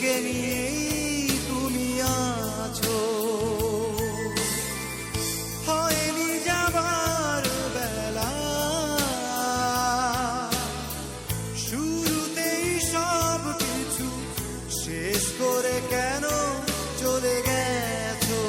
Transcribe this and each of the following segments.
একে নিয়েই তুমি আছো। হয়নি যাবার বেলা, শুরুতেই সব কিছু শেষ করে কেন চলে গেছো?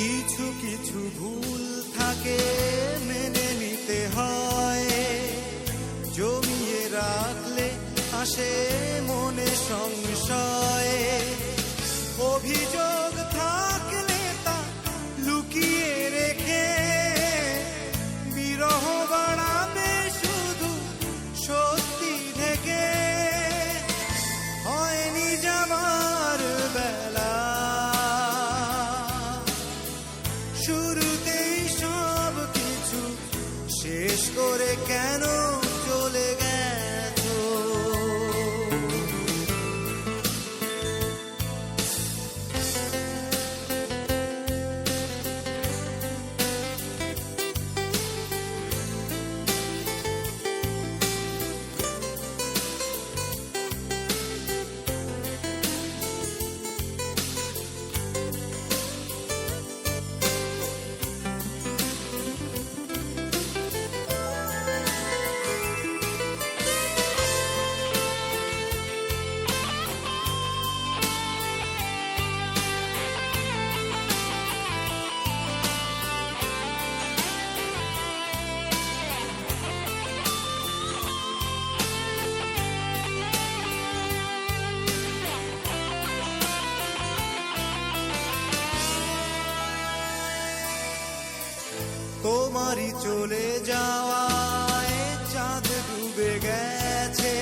কিছু কিছু ভুল থাকে মেনে নিতে হয়, জমিয়ে রাখলে আসে মনে সংশয়। অভিযোগ থাকলে তা লুকিয়ে রেখে বিরহ বাড়াবে শুধু সত্যি থেকে। হয়নি যাবার বেলা, শুরুতেই সব কিছু শেষ করে কেন চলে গেছো? তোমারই চলে যাওয়ায় চাঁদ ডুবে গেছে।